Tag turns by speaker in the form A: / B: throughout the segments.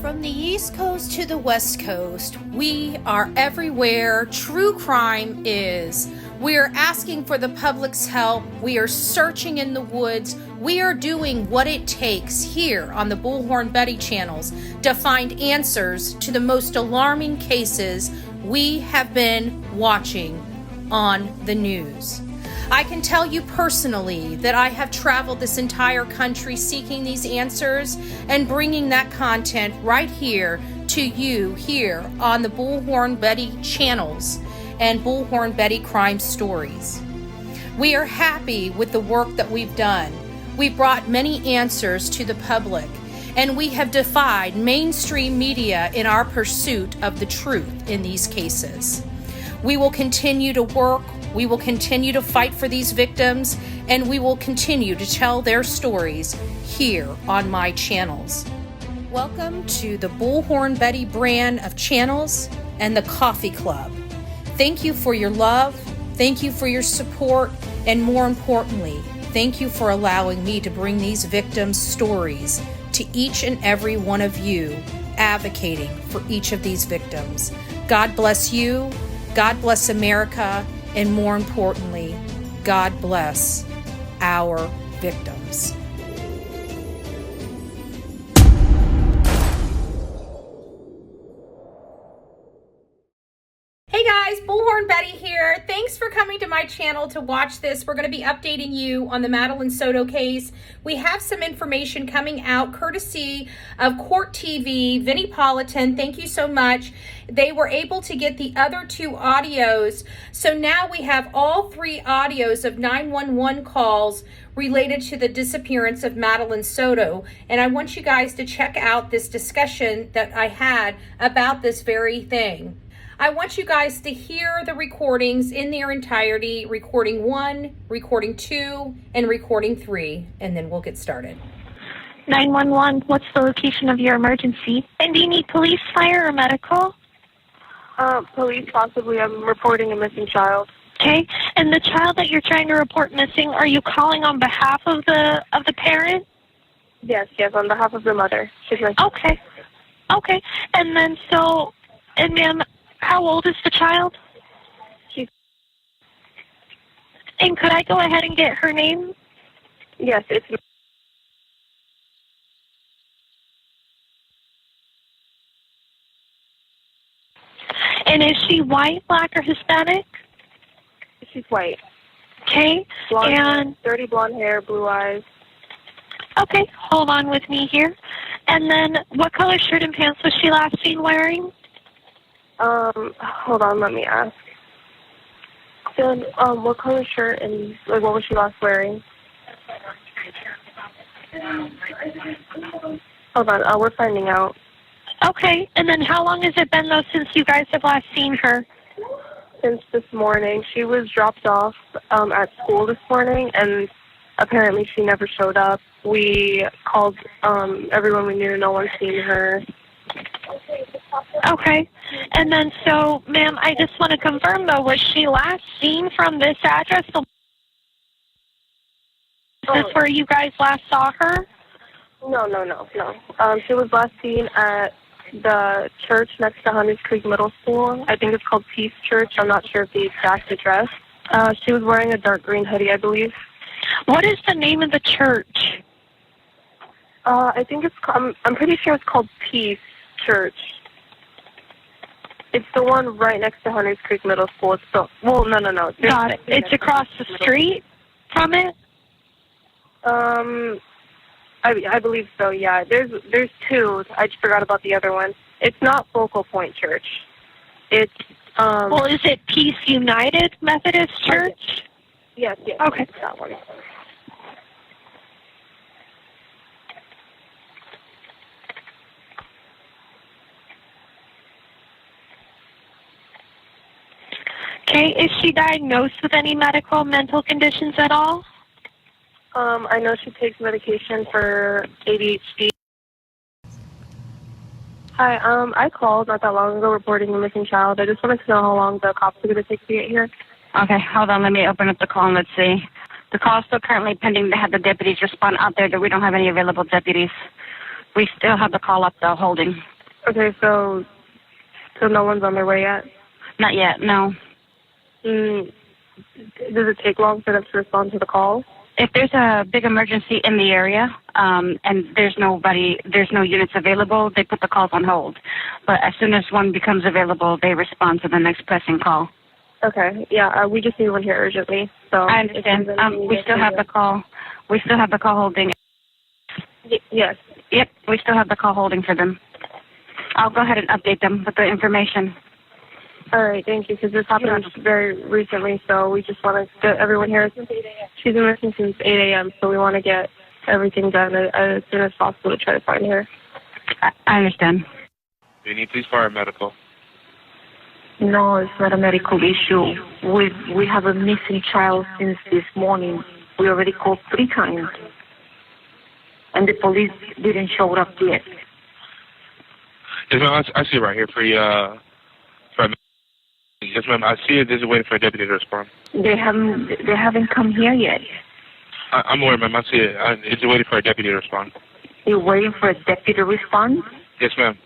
A: From the East Coast to the West Coast, we are everywhere true crime is. We are asking for the public's help. We are searching in the woods. We are doing what it takes here on the Bullhorn Betty channels to find answers to the most alarming cases we have been watching on the news. I can tell you personally that I have traveled this entire country seeking these answers and bringing that content right here to you here on the Bullhorn Betty channels and Bullhorn Betty crime stories. We are happy with the work that we've done. We brought many answers to the public, and we have defied mainstream media in our pursuit of the truth in these cases. We will continue to work. We will continue to fight for these victims, and we will continue to tell their stories here on my channels. Welcome to the Bullhorn Betty brand of channels and the Coffee Club. Thank you for your love, thank you for your support, and more importantly, thank you for allowing me to bring these victims' stories to each and every one of you, advocating for each of these victims. God bless you, God bless America, and more importantly, God bless our victims. Hey guys, Bullhorn Betty here. Thanks for coming to my channel to watch this. We're going to be updating you on the Madeline Soto case. We have some information coming out courtesy of Court TV, Vinnie Politan. Thank you so much. They were able to get the other two audios. So now we have all three audios of 911 calls related to the disappearance of Madeline Soto. And I want you guys to check out this discussion that I had about this very thing. I want you guys to hear the recordings in their entirety, recording 1, recording 2, and recording 3, and then we'll get started.
B: 911, what's the location of your emergency? And do you need police, fire, or medical?
C: Police, possibly. I'm reporting a missing child.
B: Okay, and the child that you're trying to report missing, are you calling on behalf of the parent?
C: Yes, on behalf of the mother. She's my
B: Okay, and then and ma'am, how old is the child? And could I go ahead and get her name?
C: Yes, it's...
B: And is she white, black, or Hispanic?
C: She's white.
B: Okay, and...
C: dirty blonde hair, blue eyes.
B: Okay, hold on with me here. And then what color shirt and pants was she last seen wearing?
C: Hold on, let me ask. Then, what color shirt and, what was she last wearing? Hold on, we're finding out.
B: Okay, and then how long has it been, though, since you guys have last seen her?
C: Since this morning. She was dropped off, at school this morning, and apparently she never showed up. We called, everyone we knew, no one's seen her.
B: Okay. And then, ma'am, I just want to confirm, though, was she last seen from this address? Is this where you guys last saw her?
C: No. She was last seen at the church next to Hunters Creek Middle School. I think it's called Peace Church. I'm not sure of the exact address. She was wearing a dark green hoodie, I believe.
B: What is the name of the church?
C: I think I'm pretty sure it's called Peace Church. It's the one right next to Hunters Creek Middle School. No.
B: Got it. It's across the street from it?
C: I believe so, yeah. There's two. I just forgot about the other one. It's not Focal Point Church. It's,
B: Well, is it Peace United Methodist Church?
C: Yes.
B: Okay.
C: That one.
B: Okay, is she diagnosed with any medical, mental conditions at all?
C: I know she takes medication for ADHD. Hi, I called not that long ago reporting a missing child. I just wanted to know how long the cops are going to take to get here.
D: Okay, hold on. Let me open up the call and let's see. The call is still currently pending to have the deputies respond out there, but we don't have any available deputies. We still have the call up, though, holding.
C: Okay, so no one's on their way yet?
D: Not yet, no.
C: Does it take long for them to respond to the call?
D: If there's a big emergency in the area, and there's no units available, they put the calls on hold. But as soon as one becomes available, they respond to the next pressing call.
C: Okay, yeah, we just need one here urgently. So
D: I understand. We still have the call. We still have the call holding.
C: Yes.
D: Yep, we still have the call holding for them. I'll go ahead and update them with the information.
C: All right, thank you, because this happened very recently, so we just want to get everyone here. She's been missing since 8 a.m., so we want to get everything done as soon as possible to try to find her.
D: I understand.
E: Do you need police, fire, or medical?
F: No, it's not a medical issue. We have a missing child since this morning. We already called 3 times, and the police didn't show up yet.
E: Yes, ma'am, I see it right here for you. Yes, ma'am, I see it. This is waiting for a deputy to respond.
F: They haven't come here yet.
E: I'm aware, ma'am. I see it. It's waiting for a deputy to respond.
F: You're waiting for a deputy to respond?
E: Yes, ma'am.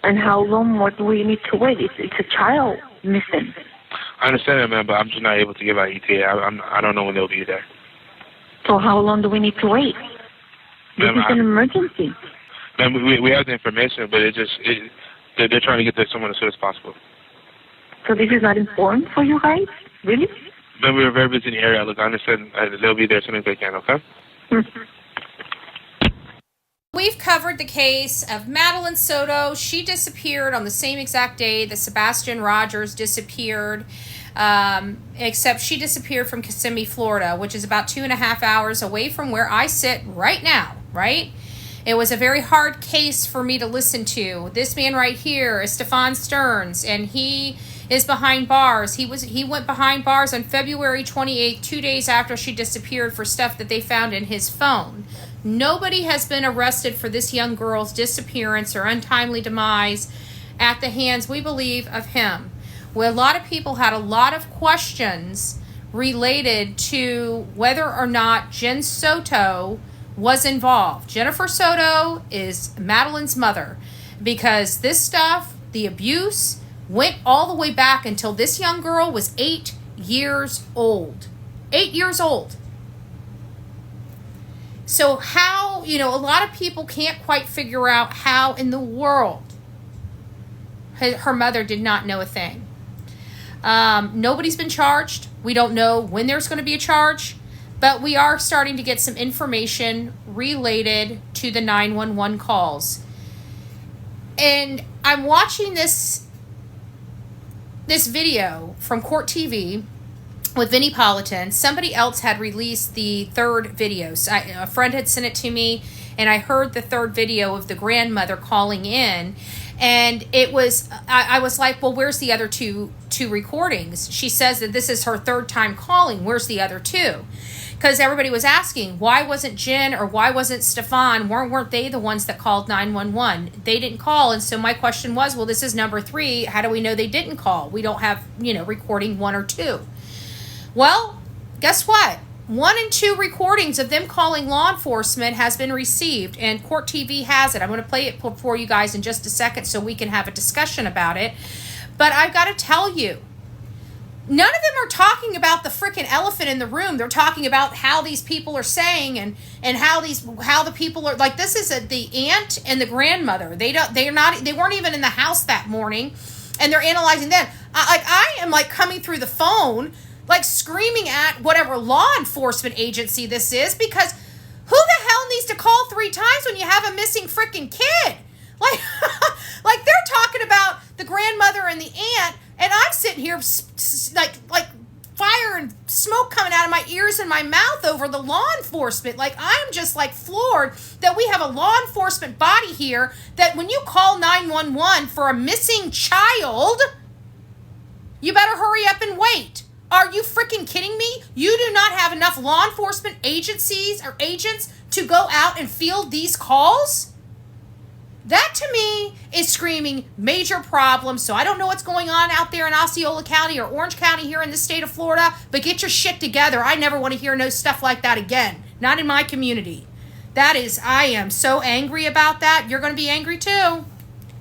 F: And how long more do we need to wait? It's a child missing.
E: I understand that, ma'am, but I'm just not able to give out ETA. I don't know when they'll be there.
F: So how long do we need to wait? This
E: Ma'am,
F: is an emergency.
E: Ma'am, we have the information, but they're trying to get there someone as soon as possible.
F: So this is not important for you guys? Really?
E: Ma'am, we were very busy in the area. Look, I understand they'll be there as soon as they can, okay?
A: We've covered the case of Madeline Soto. She disappeared on the same exact day that Sebastian Rogers disappeared, except she disappeared from Kissimmee, Florida, which is about 2.5 hours away from where I sit right now, right? It was a very hard case for me to listen to. This man right here is Stephan Sterns, and he is behind bars. He went behind bars on February 28th, 2 days after she disappeared, for stuff that they found in his phone. Nobody has been arrested for this young girl's disappearance or untimely demise at the hands, we believe, of him. Well, a lot of people had a lot of questions related to whether or not Jen Soto was involved. Jennifer Soto is Madeline's mother, because this stuff, the abuse, went all the way back until this young girl was 8 years old. 8 years old. So how, a lot of people can't quite figure out how in the world her mother did not know a thing. Nobody's been charged. We don't know when there's going to be a charge, but we are starting to get some information related to the 911 calls. And I'm watching this video from Court TV with Vinnie Politan. Somebody else had released the third video. So a friend had sent it to me, and I heard the third video of the grandmother calling in, and it was, I was like, well, where's the other two recordings? She says that this is her third time calling. Where's the other two? Because everybody was asking, why wasn't Jen or why wasn't Stephan, weren't they the ones that called 911? They didn't call, and so my question was, well, this is number 3. How do we know they didn't call? We don't have, recording 1 or 2. Well, guess what? 1 and 2 recordings of them calling law enforcement has been received, and Court TV has it. I'm going to play it for you guys in just a second so we can have a discussion about it. But I've got to tell you, none of them are talking about the freaking elephant in the room. They're talking about how these people are saying and how the people are like. This is the aunt and the grandmother. They weren't even in the house that morning, and they're analyzing that. I am coming through the phone, screaming at whatever law enforcement agency this is, because who the hell needs to call 3 times when you have a missing freaking kid? They're talking about the grandmother and the aunt, and I'm sitting here like fire and smoke coming out of my ears and my mouth over the law enforcement. I'm just floored that we have a law enforcement body here that when you call 911 for a missing child, you better hurry up and wait. Are you freaking kidding me? You do not have enough law enforcement agencies or agents to go out and field these calls? That to me is screaming major problems. So I don't know what's going on out there in Osceola County or Orange County here in the state of Florida, but get your shit together. I never want to hear no stuff like that again. Not in my community. I am so angry about that. You're going to be angry too.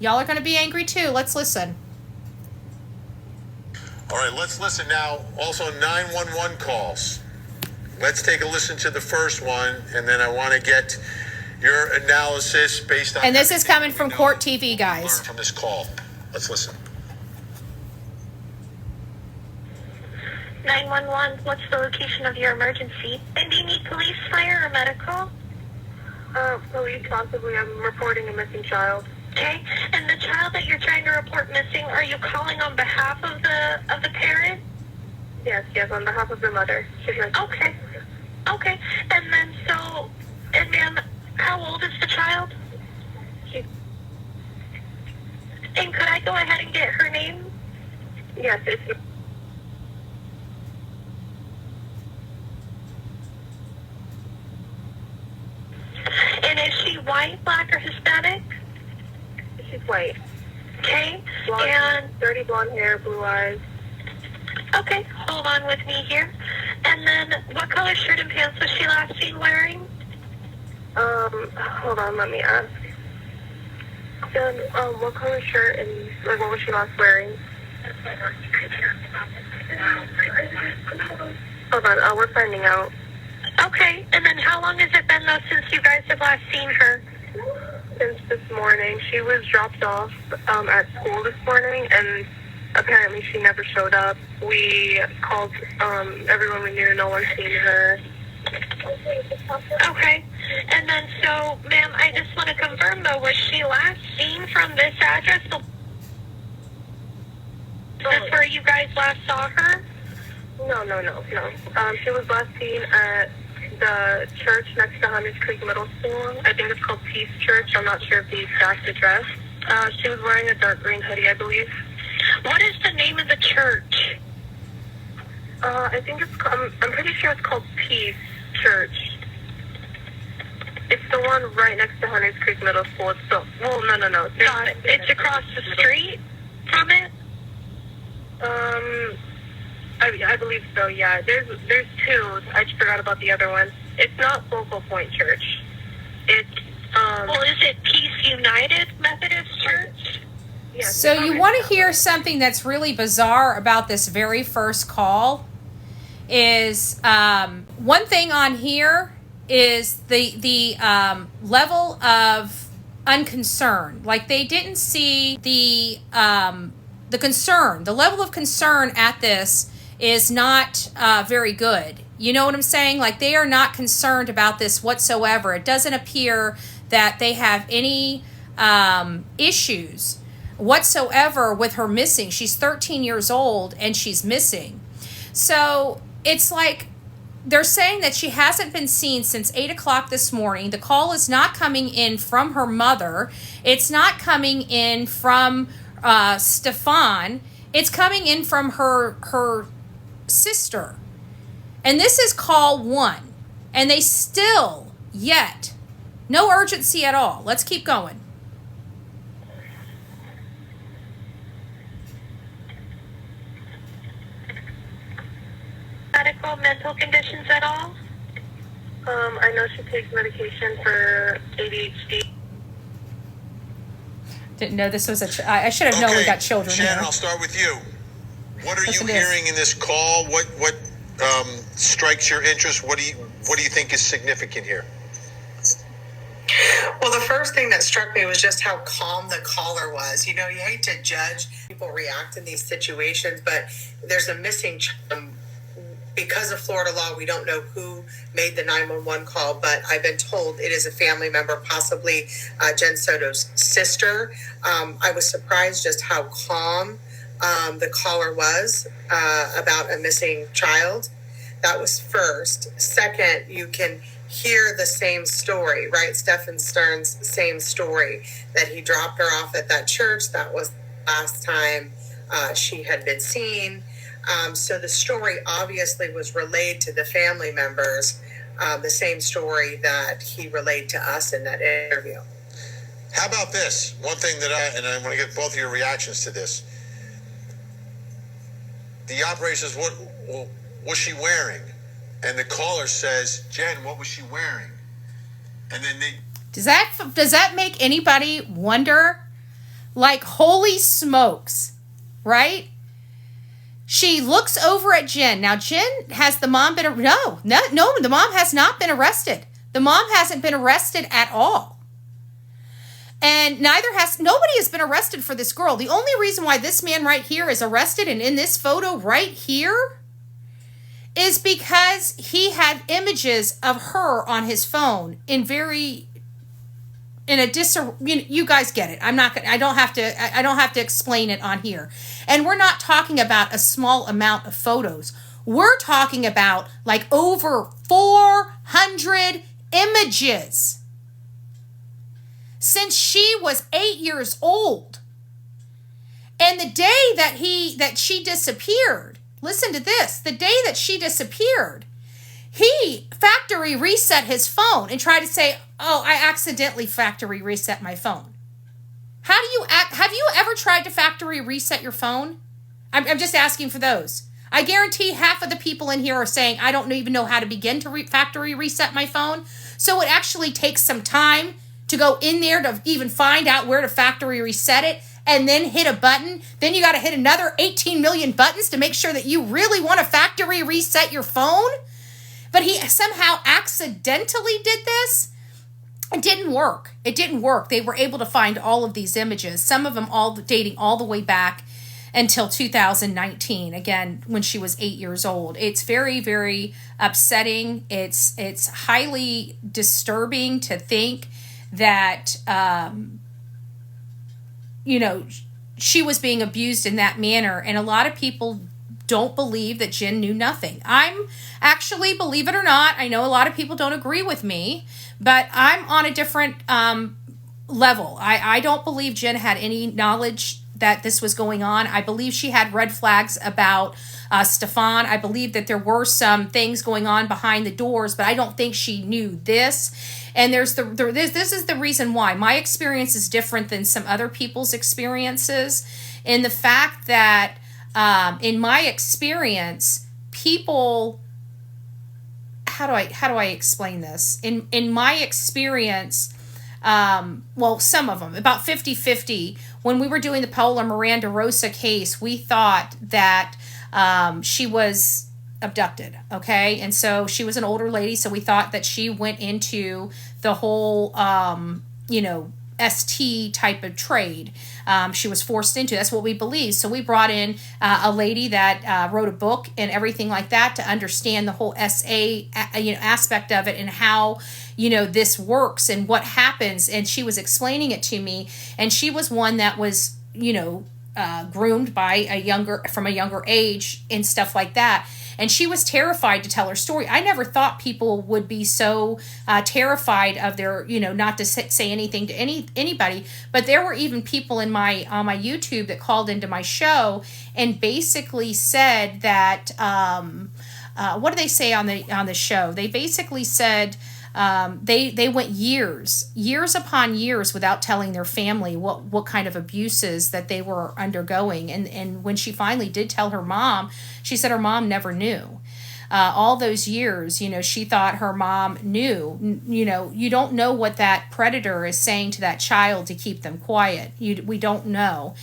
A: Y'all are going to be angry too. Let's listen.
G: All right, let's listen now. Also, 911 calls. Let's take a listen to the first one, and then I want to get your analysis based on.
A: And this is coming from Court TV, guys.
G: Learn from this call. Let's listen.
B: 911, what's the location of your emergency? And do you need police, fire, or medical?
C: Police, possibly. I'm reporting a missing child.
B: Okay. And the child that you're trying to report missing, are you calling on behalf of the parent?
C: Yes, on behalf of the mother. She's my
B: Okay. Okay. And then and ma'am, how old is the child? And could I go ahead and get her name?
C: Yes, it's.
B: And is she white, black, or Hispanic?
C: She's white.
B: Okay.
C: Blonde,
B: And
C: dirty blonde hair, blue eyes.
B: okay, hold on with me here. And then, what color shirt and pants was she last seen wearing?
C: Hold on, let me ask. Then, what color shirt and what was she last wearing? Hold on, we're finding out.
B: Okay. And then, how long has it been though since you guys have last seen her?
C: Since this morning, she was dropped off at school this morning, and apparently she never showed up. We called everyone we knew. No one's seen her.
B: Okay. And then, ma'am, I just want to confirm, though, was she last seen from this address? Is this where you guys last saw her?
C: No. She was last seen at the church next to Hunters Creek Middle School. I think it's called Peace Church. I'm not sure of the exact address. She was wearing a dark green hoodie, I believe.
B: What is the name of the church?
C: I think I'm pretty sure it's called Peace Church. It's the one right next to Hunters Creek Middle School. It's no.
B: Got it. It's across the street from it?
C: I believe so, yeah. There's two. I just forgot about the other one. It's not Focal Point Church. It's,
B: Well, is it Peace United Methodist Church?
C: Yes.
A: So you want to hear something that's really bizarre about this very first call is one thing on here is the level of unconcern. Like they didn't see the concern. The level of concern at this is not very good. You know what I'm saying? Like they are not concerned about this whatsoever. It doesn't appear that they have any issues whatsoever with her missing. She's 13 years old and she's missing. So it's like they're saying that she hasn't been seen since 8 o'clock this morning. The call is not coming in from her mother. It's not coming in from Stephan. It's coming in from her sister. And this is call 1. And they still, yet, no urgency at all. Let's keep going.
B: Medical, mental conditions at all?
C: I know she takes medication for ADHD.
A: Didn't know this was I should have known we got children
G: Shannon,
A: here.
G: I'll start with you. What are
A: Listen
G: you
A: to this.
G: hearing in this call? What strikes your interest? What do you think is significant here?
H: Well, the first thing that struck me was just how calm the caller was. You know, you hate to judge people react in these situations, but there's a missing child. Because of Florida law, we don't know who made the 911 call, but I've been told it is a family member, possibly Jen Soto's sister. I was surprised just how calm the caller was about a missing child. That was first. Second, you can hear the same story, right? Stephan Sterns' same story, that he dropped her off at that church. That was the last time she had been seen. So the story obviously was relayed to the family members, the same story that he relayed to us in that interview.
G: How about this? One thing that I want to get both of your reactions to this. The operator says, what was she wearing? And the caller says, Jen, what was she wearing? And then
A: Does that make anybody wonder? Like, holy smokes, right? She looks over at Jen. Now, Jen, has the mom been, no, the mom has not been arrested. The mom hasn't been arrested at all. And nobody has been arrested for this girl. The only reason why this man right here is arrested and in this photo right here is because he had images of her on his phone you guys get it. I don't have to explain it on here. And we're not talking about a small amount of photos. We're talking about like over 400 images since she was 8 years old. And the day that she disappeared, listen to this, the day that she disappeared, he factory reset his phone and tried to say, oh, I accidentally factory reset my phone. How do you act? Have you ever tried to factory reset your phone? I'm just asking for those. I guarantee half of the people in here are saying, I don't even know how to begin to factory reset my phone. So it actually takes some time to go in there to even find out where to factory reset it and then hit a button. Then you got to hit another 18 million buttons to make sure that you really want to factory reset your phone. But he somehow accidentally did this. It didn't work. They were able to find all of these images, some of them all dating all the way back until 2019, again, when she was 8 years old. It's very, very upsetting. It's highly disturbing to think that, she was being abused in that manner. And a lot of people don't believe that Jen knew nothing. I'm actually, believe it or not, I know a lot of people don't agree with me, but I'm on a different level. I don't believe Jen had any knowledge that this was going on. I believe she had red flags about Stephan. I believe that there were some things going on behind the doors, but I don't think she knew this. And this is the reason why. My experience is different than some other people's experiences, in the fact that in my experience, people, how do I explain this? In my experience, some of them, about 50-50, when we were doing the Paola Miranda Rosa case, we thought that she was abducted, okay? And so she was an older lady, so we thought that she went into the whole, ST type of trade. She was forced into. That's what we believe. So we brought in a lady that wrote a book and everything like that to understand the whole SA aspect of it and how this works and what happens. And she was explaining it to me. And she was one that was groomed by from a younger age and stuff like that. And she was terrified to tell her story. I never thought people would be so terrified of their, not to say anything to anybody. But there were even people on my YouTube that called into my show and basically said that, what do they say on the show? They basically said they went years upon years without telling their family what kind of abuses that they were undergoing. And when she finally did tell her mom, she said her mom never knew. All those years, she thought her mom knew. You don't know what that predator is saying to that child to keep them quiet. We don't know.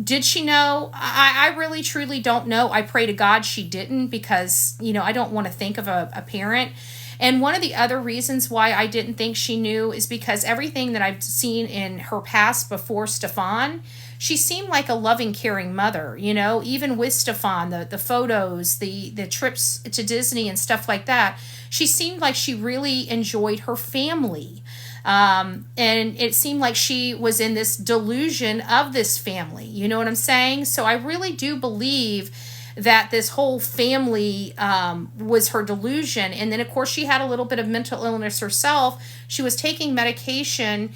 A: Did she know? I really, truly don't know. I pray to God she didn't, because, I don't want to think of a parent. And one of the other reasons why I didn't think she knew is because everything that I've seen in her past before Stephan, she seemed like a loving, caring mother, even with Stephan, the photos, the trips to Disney and stuff like that. She seemed like she really enjoyed her family. And it seemed like she was in this delusion of this family. You know what I'm saying? So I really do believe that this whole family was her delusion. And then, of course, she had a little bit of mental illness herself. She was taking medication.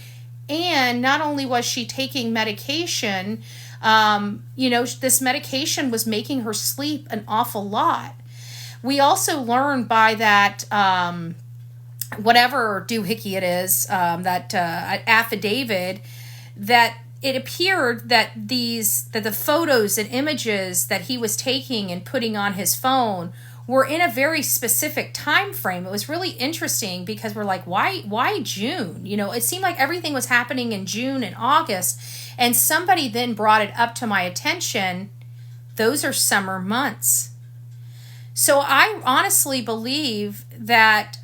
A: And not only was she taking medication, this medication was making her sleep an awful lot. We also learned by that, whatever doohickey it is, that affidavit, that it appeared that the photos and images that he was taking and putting on his phone were in a very specific time frame. It was really interesting because we're like, why June? You know, it seemed like everything was happening in June and August, and somebody then brought it up to my attention. Those are summer months. So I honestly believe that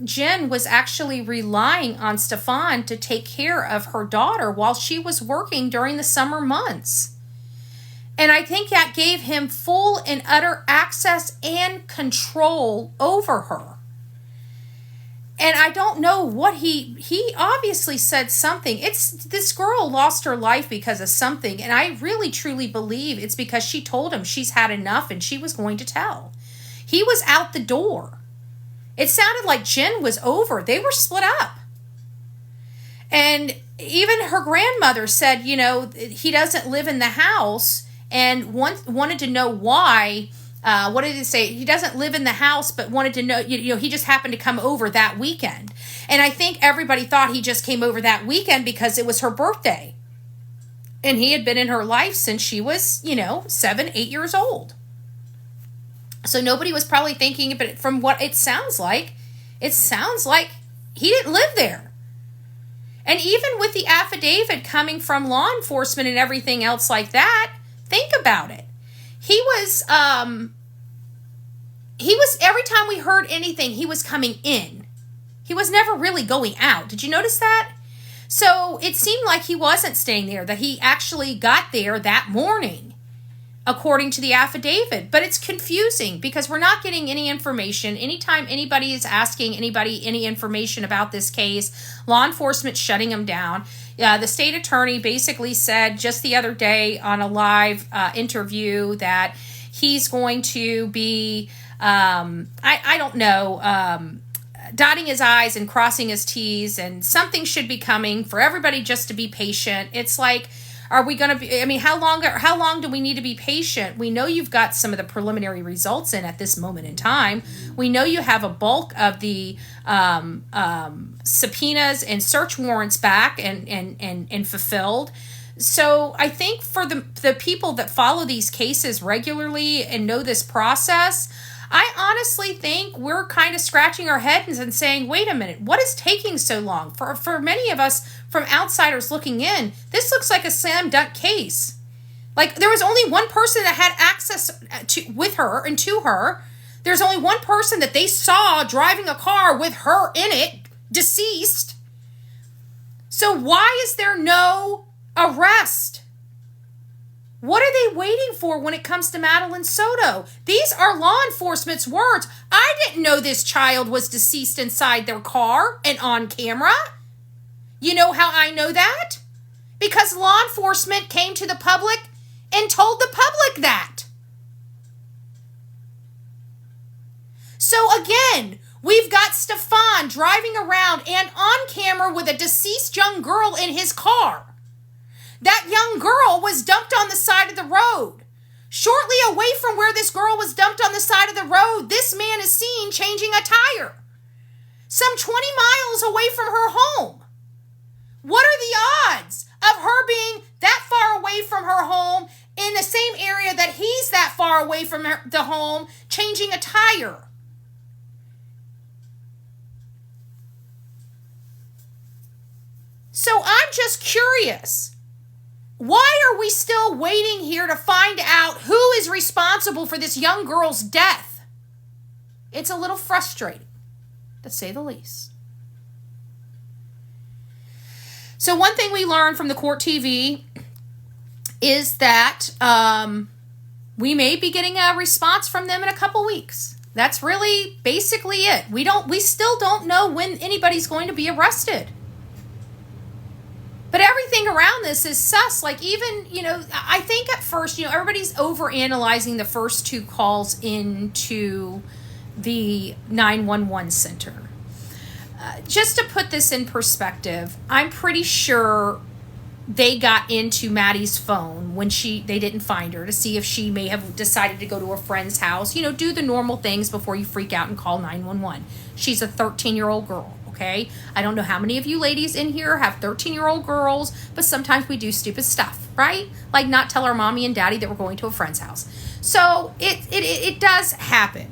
A: Jen was actually relying on Stephan to take care of her daughter while she was working during the summer months. And I think that gave him full and utter access and control over her. And I don't know what he obviously said something. This girl lost her life because of something. And I really truly believe it's because she told him she's had enough and she was going to tell. He was out the door. It sounded like Jen was over. They were split up. And even her grandmother said, you know, he doesn't live in the house, and wanted to know why. What did it say? He doesn't live in the house, but wanted to know, you know, he just happened to come over that weekend. And I think everybody thought he just came over that weekend because it was her birthday. And he had been in her life since she was, 7, 8 years old. So nobody was probably thinking, but from what it sounds like he didn't live there. And even with the affidavit coming from law enforcement and everything else like that, think about it. He was every time we heard anything, he was coming in. He was never really going out. Did you notice that? So it seemed like he wasn't staying there, that he actually got there that morning, according to the affidavit. But it's confusing because we're not getting any information. Anytime anybody is asking anybody any information about this case, law enforcement shutting them down. The state attorney basically said just the other day on a live interview that he's going to be, I don't know, dotting his I's and crossing his T's, and something should be coming for everybody just to be patient. It's like, are we going to be, I mean, how long do we need to be patient? We know you've got some of the preliminary results in at this moment in time. We know you have a bulk of the subpoenas and search warrants back and fulfilled. So I think for the people that follow these cases regularly and know this process, I honestly think we're kind of scratching our heads and saying, wait a minute, what is taking so long? For many of us from outsiders looking in, this looks like a slam dunk case. Like there was only one person that had access with her and to her. There's only one person that they saw driving a car with her in it, deceased. So why is there no arrest? What are they waiting for when it comes to Madeline Soto? These are law enforcement's words. I didn't know this child was deceased inside their car and on camera. You know how I know that? Because law enforcement came to the public and told the public that. So again, we've got Stephan driving around and on camera with a deceased young girl in his car. That young girl was dumped on the side of the road. Shortly away from where this girl was dumped on the side of the road, this man is seen changing a tire. Some 20 miles away from her home. What are the odds of her being that far away from her home in the same area that he's that far away from the home changing a tire? So I'm just curious. Why are we still waiting here to find out who is responsible for this young girl's death? It's a little frustrating, to say the least. So one thing we learned from the court TV is that we may be getting a response from them in a couple weeks. That's really basically it. We still don't know when anybody's going to be arrested. But everything around this is sus. Like even, I think at first, everybody's overanalyzing the first two calls into the 911 center. Just to put this in perspective, I'm pretty sure they got into Maddie's phone when they didn't find her to see if she may have decided to go to a friend's house. Do the normal things before you freak out and call 911. She's a 13-year-old girl. Okay, I don't know how many of you ladies in here have 13-year-old girls, but sometimes we do stupid stuff, right? Like not tell her mommy and daddy that we're going to a friend's house. So it does happen.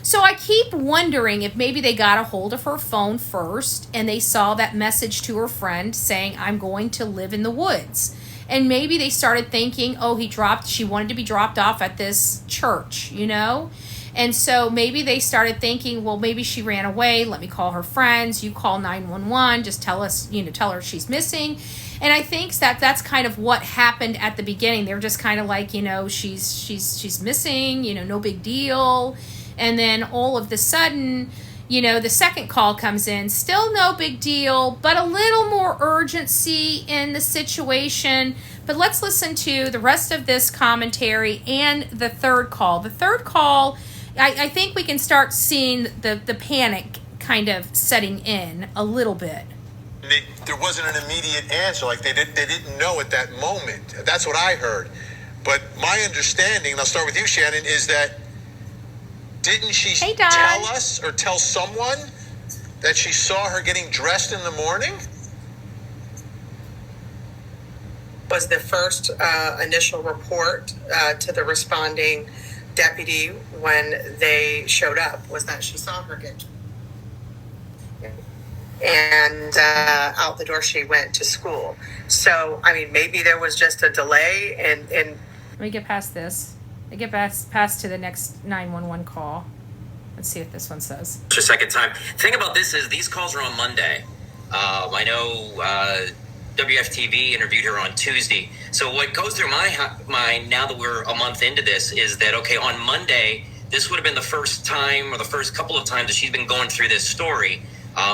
A: So I keep wondering if maybe they got a hold of her phone first and they saw that message to her friend saying, I'm going to live in the woods. And maybe they started thinking, oh, she wanted to be dropped off at this church, you know? And so maybe they started thinking, well, maybe she ran away. Let me call her friends. You call 911. Just tell her she's missing. And I think that's kind of what happened at the beginning. They're just kind of like, she's missing, no big deal. And then all of the sudden, the second call comes in, still no big deal, but a little more urgency in the situation. But let's listen to the rest of this commentary and the third call. The third call, I think we can start seeing the panic kind of setting in a little bit.
G: There wasn't an immediate answer, like they didn't know at that moment. That's what I heard. But my understanding, and I'll start with you, Shannon, is that didn't she tell us or tell someone that she saw her getting dressed in the morning?
H: Was the first initial report to the responding deputy when they showed up was that she saw her get, and out the door she went to school. So, I mean, maybe there was just a delay and
A: Let me get past this. I get past to the next 911 call. Let's see what this one says.
I: It's your second time. The thing about this is these calls are on Monday. I know WFTV interviewed her on Tuesday. So what goes through my mind now that we're a month into this is that, okay, on Monday, this would have been the first time or the first couple of times that she's been going through this story.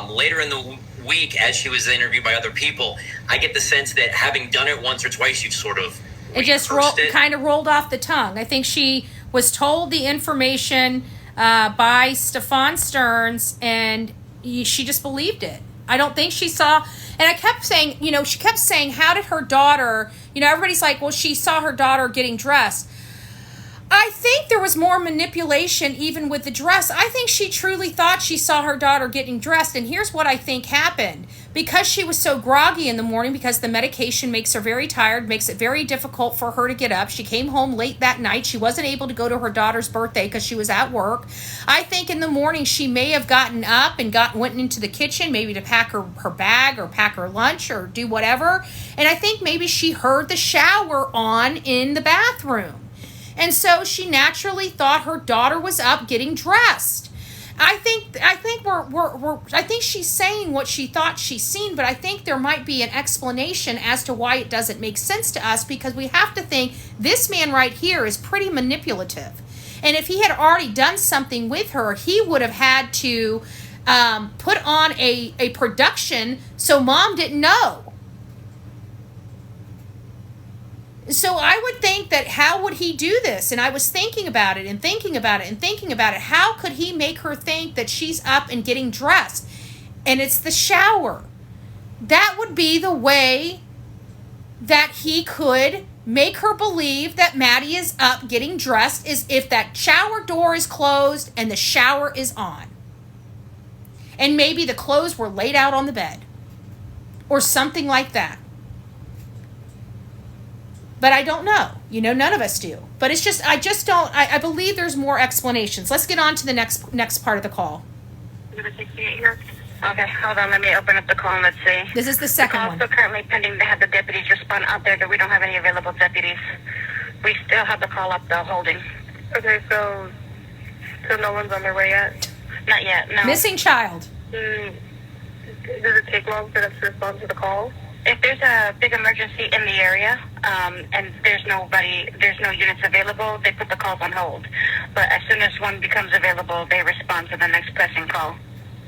I: Later in the week, as she was interviewed by other people, I get the sense that having done it once or twice, you've sort of
A: it just kind of rolled off the tongue. I think she was told the information by Stephan Sterns, and she just believed it. I don't think she saw, and I kept saying, she kept saying, how did her daughter, everybody's like, well, she saw her daughter getting dressed. I think there was more manipulation even with the dress. I think she truly thought she saw her daughter getting dressed. And here's what I think happened. Because she was so groggy in the morning, because the medication makes her very tired, makes it very difficult for her to get up. She came home late that night. She wasn't able to go to her daughter's birthday because she was at work. I think in the morning she may have gotten up and went into the kitchen, maybe to pack her bag or pack her lunch or do whatever. And I think maybe she heard the shower on in the bathroom. And so she naturally thought her daughter was up getting dressed. I think she's saying what she thought she's seen, but I think there might be an explanation as to why it doesn't make sense to us, because we have to think this man right here is pretty manipulative. And if he had already done something with her, he would have had to put on a production so mom didn't know. So I would think that how would he do this? And I was thinking about it and thinking about it and thinking about it. How could he make her think that she's up and getting dressed? And it's the shower. That would be the way that he could make her believe that Maddie is up getting dressed, is if that shower door is closed and the shower is on. And maybe the clothes were laid out on the bed or something like that. But I don't know. None of us do. But it's just, I believe there's more explanations. Let's get on to the next part of the call.
D: Okay, hold on. Let me open up the call and let's see.
A: This is the second one.
D: Also currently pending to have the deputies respond out there, but we don't have any available deputies. We still have the call up, though, holding.
C: Okay, so no one's on their way yet?
D: Not yet, no.
A: Missing child.
C: Does it take long for them to respond to the call?
D: If there's a big emergency in the area, and there's no units available, they put the calls on hold. But as soon as one becomes available, they respond to the next pressing call.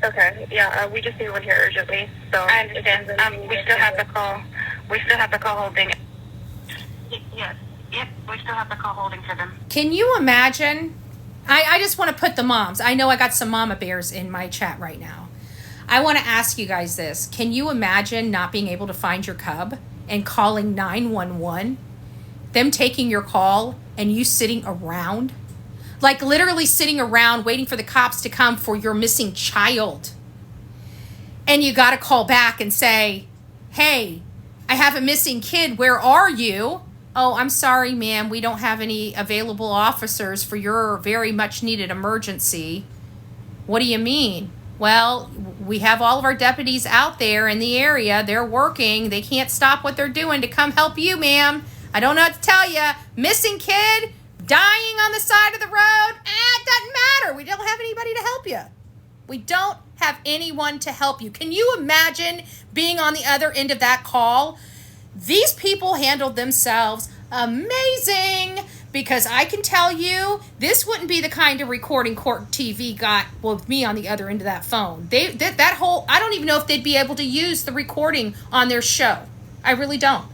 C: Okay, yeah, we just need one here urgently. So
D: I understand. We still have the call. We still have the call holding. Yes, yep, we still have the call holding for them.
A: Can you imagine? I just want to put the moms. I know I got some mama bears in my chat right now. I want to ask you guys this. Can you imagine not being able to find your cub and calling 911? Them taking your call and you sitting around? Like literally sitting around waiting for the cops to come for your missing child. And you got to call back and say, hey, I have a missing kid. Where are you? Oh, I'm sorry, ma'am. We don't have any available officers for your very much needed emergency. What do you mean? Well, we have all of our deputies out there in the area. They're working. They can't stop what they're doing to come help you, ma'am. I don't know what to tell you. Missing kid, dying on the side of the road. It doesn't matter. We don't have anybody to help you. We don't have anyone to help you. Can you imagine being on the other end of that call? These people handled themselves amazing, because I can tell you this wouldn't be the kind of recording Court TV got with me on the other end of that phone. I don't even know if they'd be able to use the recording on their show. I really don't.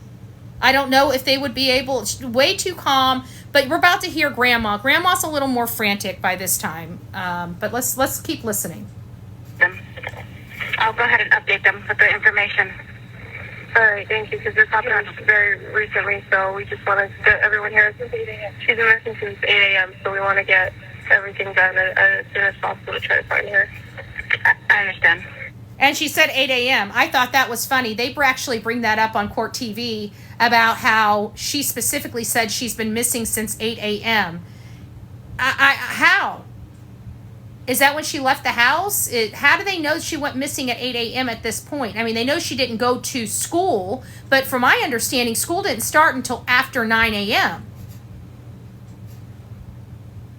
A: I don't know if they would be able. It's way too calm. But we're about to hear Grandma. Grandma's a little more frantic by this time. But let's keep listening.
D: I'll go ahead and update them with the information.
C: All right, thank you, because this happened very recently, so we just want to get everyone here. She's been missing since 8 a.m., so we want to get everything done as soon as possible to try to find her.
D: I understand.
A: And she said 8 a.m. I thought that was funny. They actually bring that up on Court TV about how she specifically said she's been missing since 8 a.m. How? Is that when she left the house? How do they know she went missing at 8 a.m. at this point? I mean, they know she didn't go to school, but from my understanding, school didn't start until after 9 a.m.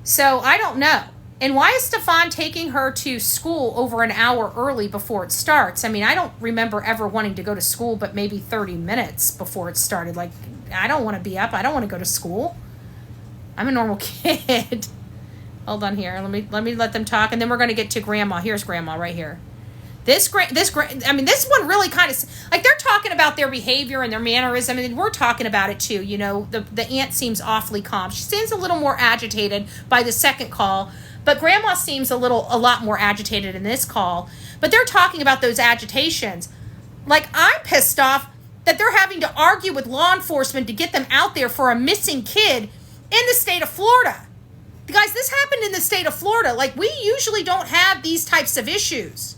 A: So I don't know. And why is Stephan taking her to school over an hour early before it starts? I mean, I don't remember ever wanting to go to school but maybe 30 minutes before it started. Like, I don't want to be up. I don't want to go to school. I'm a normal kid. Hold on here. Let me let them talk, and then we're going to get to Grandma. Here's Grandma right here. This one really kind of, like, they're talking about their behavior and their mannerism, and we're talking about it too. You know, the aunt seems awfully calm. She seems a little more agitated by the second call, but Grandma seems a lot more agitated in this call. But they're talking about those agitations. Like, I'm pissed off that they're having to argue with law enforcement to get them out there for a missing kid in the state of Florida. Guys, this happened in the state of Florida. Like, we usually don't have these types of issues.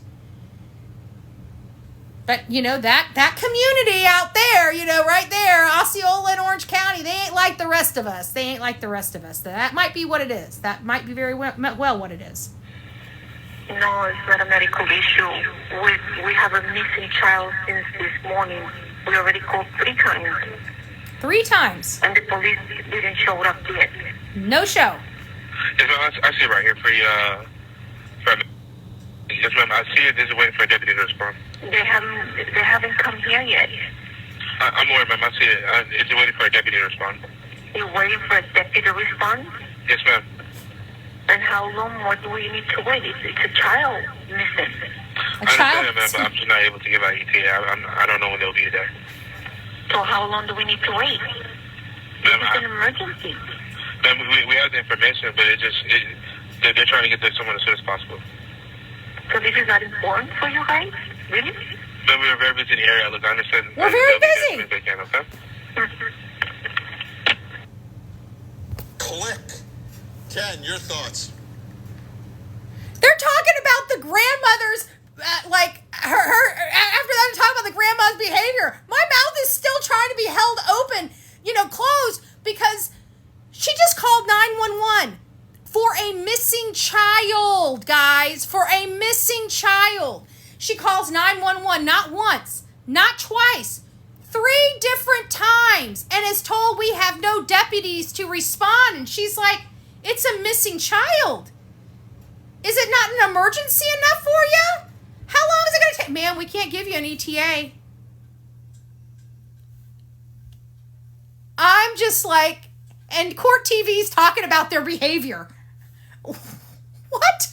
A: But, you know, that community out there, you know, right there, Osceola and Orange County, they ain't like the rest of us. They ain't like the rest of us. That might be what it is. That might be very well what it is.
F: No, it's not a medical issue. We have a missing child since this morning. We already called 3 times.
A: 3 times?
F: And the police didn't show up yet.
A: No show.
E: Yes, ma'am, I see it right here for you. Yes, ma'am, I see it. This is waiting for a deputy to respond.
F: They haven't come here yet.
E: I'm aware, ma'am. I see it. It's waiting for a deputy to respond.
F: You're waiting for a deputy to respond?
E: Yes, ma'am.
F: And how long more do we need to wait? It's a child missing.
E: I understand, ma'am, but I'm just not able to give out ETA. I don't know when they'll be there.
F: So how long do we need to wait?
E: Ma'am,
F: it's an emergency.
E: Ma'am, we have the information, but they're trying to get there someone as soon as possible.
F: So this is not important for you guys? Really?
E: Ma'am, we're very busy in the area. Look, I understand.
A: We're very busy.
E: They can, okay?
G: Click. Ken, your thoughts?
A: They're talking about the grandmother's, like, her after that, talking about the grandma's behavior. My mouth is still trying to be held open, you know, closed, because she just called 911 for a missing child, guys, for a missing child. She calls 911 not once, not twice, 3 different times, and is told we have no deputies to respond. And she's like, it's a missing child. Is it not an emergency enough for you? How long is it going to take? Man, we can't give you an ETA. I'm just like, and Court TV's talking about their behavior. What?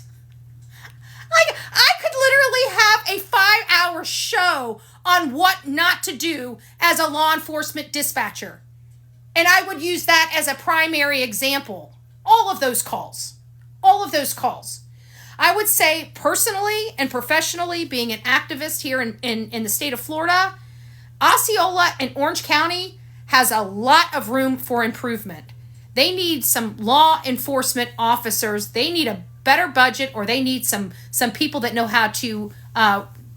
A: Like, I could literally have a 5-hour show on what not to do as a law enforcement dispatcher. And I would use that as a primary example. All of those calls. I would say, personally and professionally, being an activist here in the state of Florida, Osceola and Orange County has a lot of room for improvement. They need some law enforcement officers. They need a better budget, or they need some people that know how to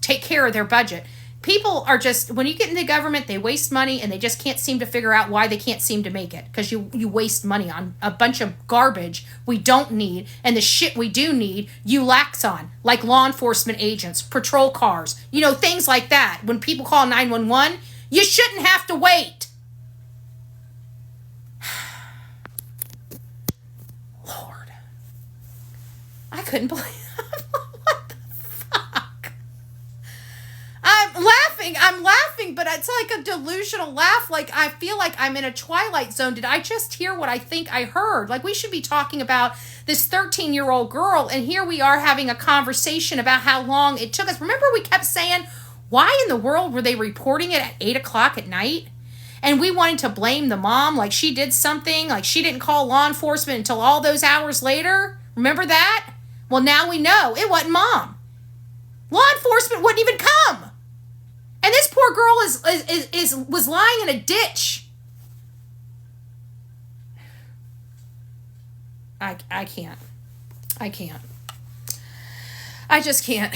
A: take care of their budget. people are just, when you get into government, they waste money and they just can't seem to figure out why they can't seem to make it. Because you waste money on a bunch of garbage we don't need, and the shit we do need, you lax on. Like law enforcement agents, patrol cars, things like that. When people call 911, you shouldn't have to wait. Lord. I couldn't believe what the fuck? I'm laughing, but it's like a delusional laugh. Like, I feel like I'm in a Twilight Zone. Did I just hear what I think I heard? Like, we should be talking about this 13-year-old girl, and here we are having a conversation about how long it took us. Remember, we kept saying, why in the world were they reporting it at 8 o'clock at night? And we wanted to blame the mom, like she did something, like she didn't call law enforcement until all those hours later. Remember that? Well, now we know it wasn't mom. Law enforcement wouldn't even come. And this poor girl was lying in a ditch. I can't. I just can't.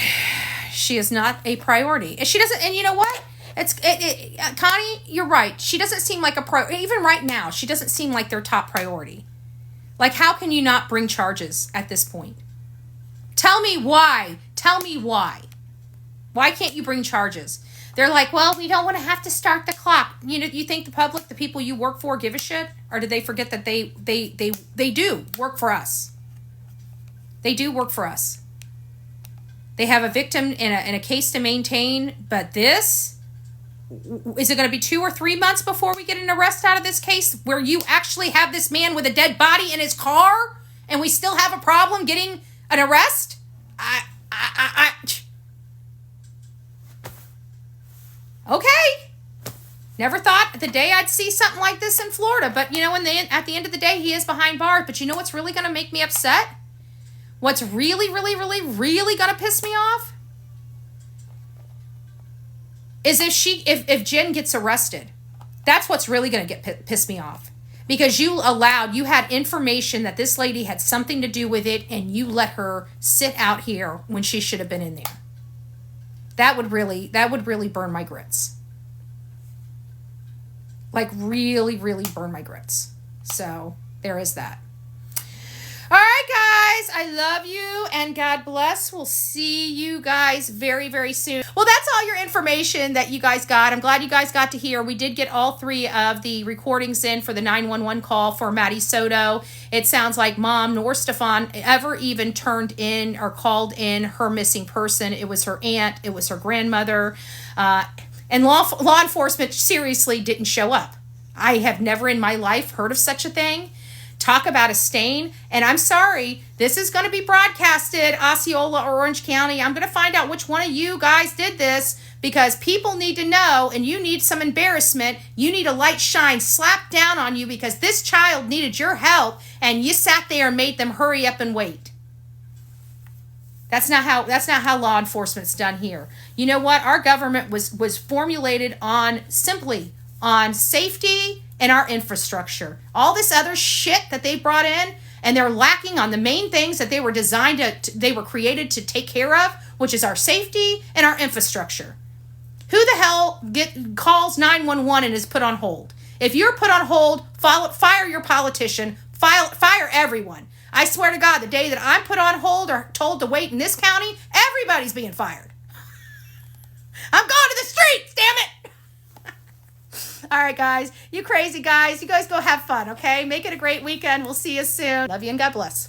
A: She is not a priority. And she doesn't, and you know what? Connie, you're right. She doesn't seem like a priority. Even right now, she doesn't seem like their top priority. Like, how can you not bring charges at this point? Tell me why. Why can't you bring charges? They're like, well, we don't want to have to start the clock. You think the public, the people you work for, give a shit? Or did they forget that they do work for us? They do work for us. They have a victim in a case to maintain, but this, is it going to be 2 or 3 months before we get an arrest out of this case where you actually have this man with a dead body in his car and we still have a problem getting an arrest? Okay. Never thought the day I'd see something like this in Florida, but at the end of the day, he is behind bars. But you know what's really going to make me upset? What's really, really, really, really going to piss me off is if Jen gets arrested. That's what's really going to piss me off. Because you had information that this lady had something to do with it, and you let her sit out here when she should have been in there. That would really burn my grits. Like, really, really burn my grits. So, there is that. All right, guys, I love you, and God bless. We'll see you guys very, very soon. Well, that's all your information that you guys got. I'm glad you guys got to hear. We did get all 3 of the recordings in for the 911 call for Maddie Soto. It sounds like mom nor Stephan ever even turned in or called in her missing person. It was her aunt. It was her grandmother. And law enforcement seriously didn't show up. I have never in my life heard of such a thing. Talk about a stain. And I'm sorry, this is going to be broadcasted, Osceola or Orange County. I'm going to find out which one of you guys did this, because people need to know, and you need some embarrassment. You need a light shine slapped down on you because this child needed your help and you sat there and made them hurry up and wait. That's not how law enforcement's done here. You know what? Our government was formulated simply on safety and our infrastructure. All this other shit that they brought in, and they're lacking on the main things that they were designed they were created to take care of, which is our safety and our infrastructure. Who the hell calls 911 and is put on hold? If you're put on hold, fire your politician, fire everyone. I swear to God, the day that I'm put on hold or told to wait in this county, everybody's being fired. I'm going to the streets, damn it! All right, guys. You crazy guys. You guys go have fun, okay? Make it a great weekend. We'll see you soon. Love you and God bless.